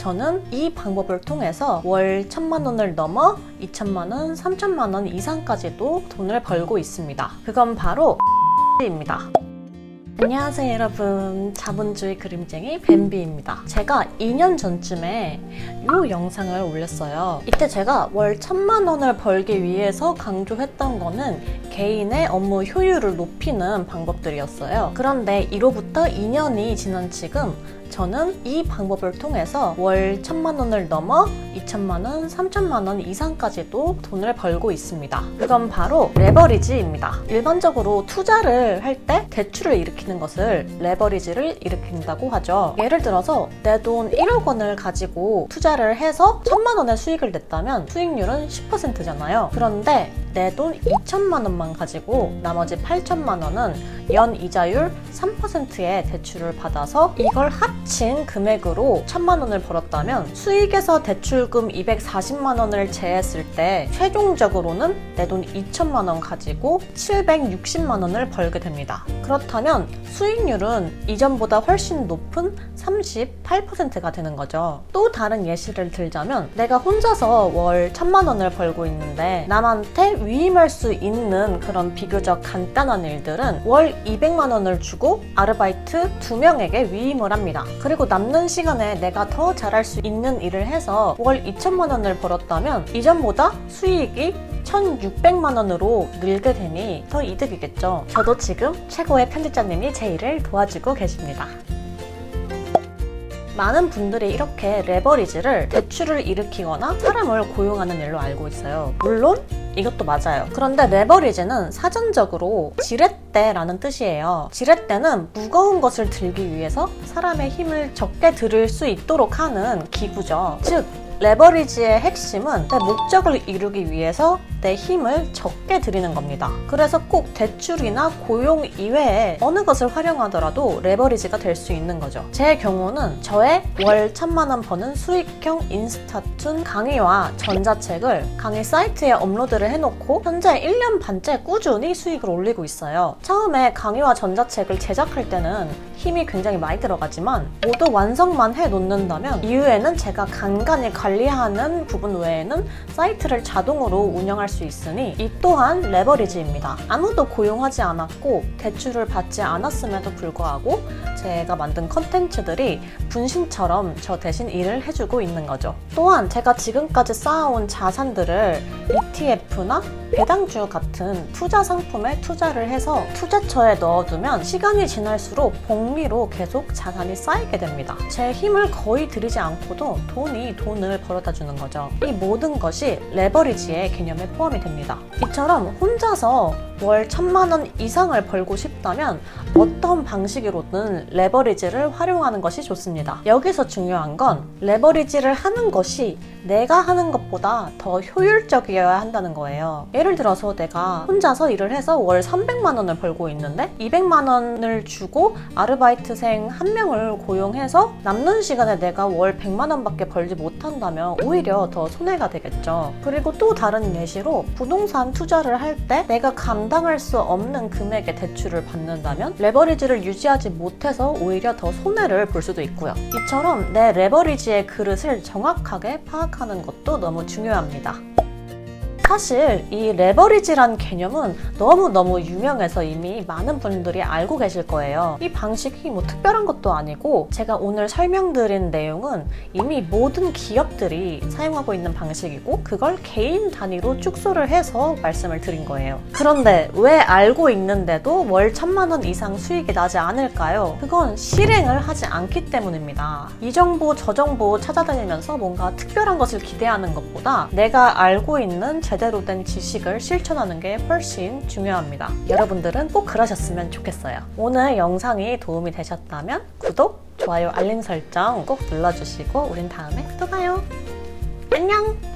저는 이 방법을 통해서 월 1,000만 원을 넘어 2,000만 원, 3,000만 원 이상까지도 돈을 벌고 있습니다. 그건 바로 입니다. 안녕하세요 여러분, 자본주의 그림쟁이 뱀비입니다. 제가 2년 전쯤에 이 영상을 올렸어요. 이때 제가 월 1,000만 원을 벌기 위해서 강조했던 거는 개인의 업무 효율을 높이는 방법들이었어요. 그런데 이로부터 2년이 지난 지금 저는 이 방법을 통해서 월 1,000만 원을 넘어 2,000만 원, 3,000만 원 이상까지도 돈을 벌고 있습니다. 그건 바로 레버리지입니다. 일반적으로 투자를 할 때 대출을 일으키는 것을 레버리지를 일으킨다고 하죠. 예를 들어서 내 돈 1억 원을 가지고 투자를 해서 1,000만 원의 수익을 냈다면 수익률은 10%잖아요. 그런데 내 돈 2,000만 원만 가지고 나머지 8,000만 원은 연 이자율 3%의 대출을 받아서 이걸 합친 금액으로 1,000만 원을 벌었다면 수익에서 대출금 240만 원을 제했을 때 최종적으로는 내 돈 2,000만 원 가지고 760만 원을 벌게 됩니다. 그렇다면 수익률은 이전보다 훨씬 높은 38%가 되는 거죠. 또 다른 예시를 들자면 내가 혼자서 월 1,000만 원을 벌고 있는데 남한테 위임할 수 있는 그런 비교적 간단한 일들은 월 200만 원을 주고 아르바이트 2명에게 위임을 합니다. 그리고 남는 시간에 내가 더 잘할 수 있는 일을 해서 월 2,000만 원을 벌었다면 이전보다 수익이 1,600만 원으로 늘게 되니 더 이득이겠죠. 저도 지금 최고의 편집자님이 제 일을 도와주고 계십니다. 많은 분들이 이렇게 레버리지를 대출을 일으키거나 사람을 고용하는 일로 알고 있어요. 물론 이것도 맞아요. 그런데 레버리지는 사전적으로 지렛대라는 뜻이에요. 지렛대는 무거운 것을 들기 위해서 사람의 힘을 적게 들일 수 있도록 하는 기구죠. 즉 레버리지의 핵심은 내 목적을 이루기 위해서 내 힘을 적게 들이는 겁니다. 그래서 꼭 대출이나 고용 이외에 어느 것을 활용하더라도 레버리지가 될 수 있는 거죠. 제 경우는 저의 월 1,000만 원 버는 수익형 인스타툰 강의와 전자책을 강의 사이트에 업로드를 해놓고 현재 1년 반째 꾸준히 수익을 올리고 있어요. 처음에 강의와 전자책을 제작할 때는 힘이 굉장히 많이 들어가지만 모두 완성만 해놓는다면 이후에는 제가 간간히 관리하는 부분 외에는 사이트를 자동으로 운영할 수 있으니 이 또한 레버리지입니다. 아무도 고용하지 않았고 대출을 받지 않았음에도 불구하고 제가 만든 컨텐츠들이 분신처럼 저 대신 일을 해주고 있는 거죠. 또한 제가 지금까지 쌓아온 자산들을 ETF나 배당주 같은 투자 상품에 투자를 해서 투자처에 넣어두면 시간이 지날수록 복리로 계속 자산이 쌓이게 됩니다. 제 힘을 거의 들이지 않고도 돈을 벌어다 주는 거죠. 이 모든 것이 레버리지의 개념에 포함이 됩니다. 이처럼 혼자서 월 1,000만 원 이상을 벌고 싶다면 어떤 방식으로든 레버리지를 활용하는 것이 좋습니다. 여기서 중요한 건 레버리지를 하는 것이 내가 하는 것보다 더 효율적이어야 한다는 거예요. 예를 들어서 내가 혼자서 일을 해서 월 300만 원을 벌고 있는데 200만 원을 주고 아르바이트생 1명을 고용해서 남는 시간에 내가 월 100만 원밖에 벌지 못한다면 오히려 더 손해가 되겠죠. 그리고 또 다른 예시로 부동산 투자를 할 때 내가 감당할 수 없는 금액의 대출을 받는다면 레버리지를 유지하지 못해서 오히려 더 손해를 볼 수도 있고요. 이처럼 내 레버리지의 그릇을 정확하게 파악하는 것도 너무 중요합니다. 사실 이 레버리지란 개념은 너무너무 유명해서 이미 많은 분들이 알고 계실 거예요. 이 방식이 뭐 특별한 것도 아니고 제가 오늘 설명드린 내용은 이미 모든 기업들이 사용하고 있는 방식이고 그걸 개인 단위로 축소를 해서 말씀을 드린 거예요. 그런데 왜 알고 있는데도 월 1,000만 원 이상 수익이 나지 않을까요? 그건 실행을 하지 않기 때문입니다. 이 정보 저 정보 찾아다니면서 뭔가 특별한 것을 기대하는 것보다 내가 알고 있는 제대로 된 지식을 실천하는 게 훨씬 중요합니다. 여러분들은 꼭 그러셨으면 좋겠어요. 오늘 영상이 도움이 되셨다면 구독, 좋아요, 알림 설정 꼭 눌러주시고 우린 다음에 또 봐요. 안녕!